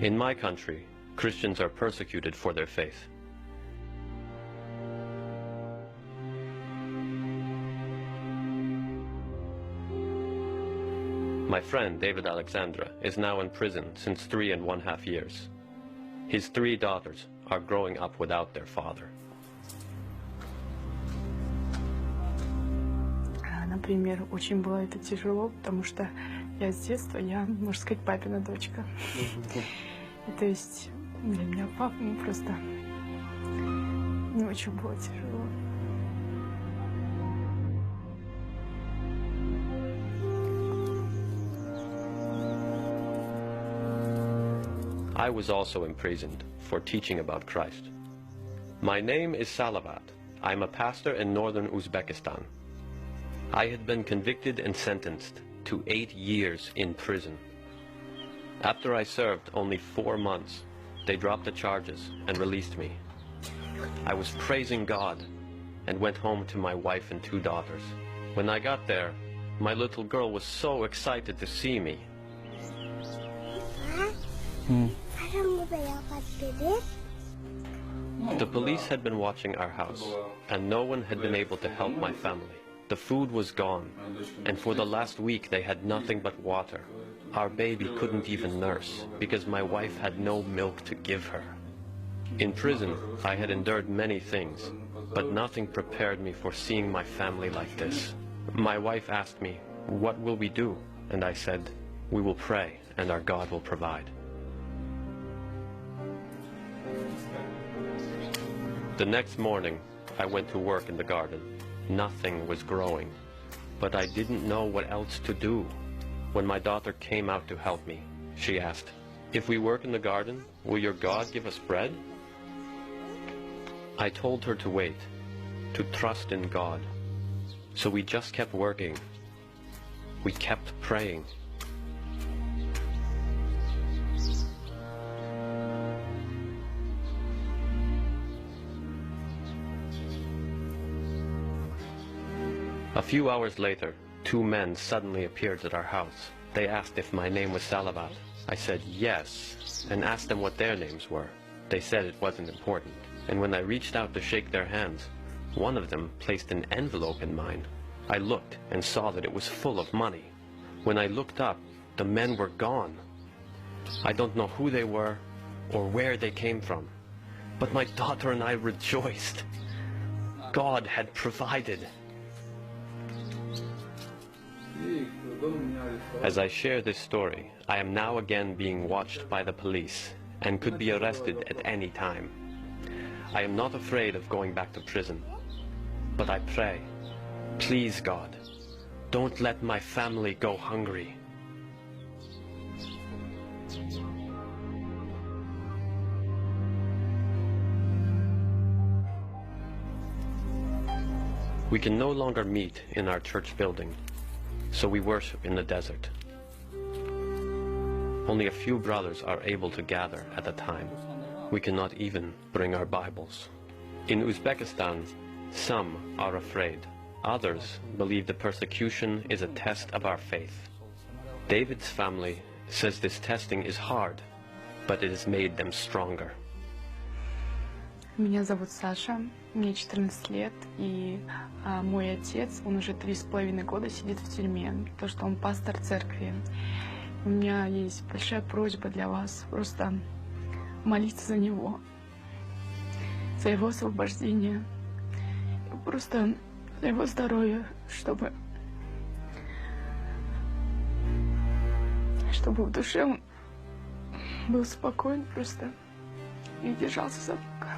In my country, Christians are persecuted for their faith. My friend, David Alexandra, is now in prison since 3.5 years. His 3 daughters are growing up without their father. Например, очень было это тяжело, потому что я с детства, можно сказать, папина дочка. То есть для меня папа просто не очень было тяжело. I was also imprisoned for teaching about Christ. My name is Salavat. I'm a pastor in northern Uzbekistan. I had been convicted and sentenced to 8 years in prison. After I served only 4 months, they dropped the charges and released me. I was praising God and went home to my wife and 2 daughters. When I got there, my little girl was so excited to see me. The police had been watching our house, and no one had been able to help my family. The food was gone, and for the last week they had nothing but water. Our baby couldn't even nurse, because my wife had no milk to give her. In prison, I had endured many things, but nothing prepared me for seeing my family like this. My wife asked me, "What will we do?" And I said, "We will pray, and our God will provide." The next morning, I went to work in the garden. Nothing was growing, but I didn't know what else to do. When my daughter came out to help me, she asked, "If we work in the garden, will your God give us bread?" I told her to wait, to trust in God. So we just kept working. We kept praying. A few hours later, 2 men suddenly appeared at our house. They asked if my name was Salavat. I said yes, and asked them what their names were. They said it wasn't important. And when I reached out to shake their hands, one of them placed an envelope in mine. I looked and saw that it was full of money. When I looked up, the men were gone. I don't know who they were or where they came from, but my daughter and I rejoiced. God had provided. As I share this story, I am now again being watched by the police and could be arrested at any time. I am not afraid of going back to prison, but I pray, please God, don't let my family go hungry. We can no longer meet in our church building, so we worship in the desert. Only a few brothers are able to gather at a time. We cannot even bring our Bibles. In Uzbekistan, some are afraid. Others believe the persecution is a test of our faith. David's family says this testing is hard, but it has made them stronger. Меня зовут Саша, мне 14 лет, и мой отец, он уже 3,5 года сидит в тюрьме, потому что он пастор церкви. У меня есть большая просьба для вас, просто молиться за него, за его освобождение, просто за его здоровье, чтобы в душе он был спокоен просто и держался за Бога.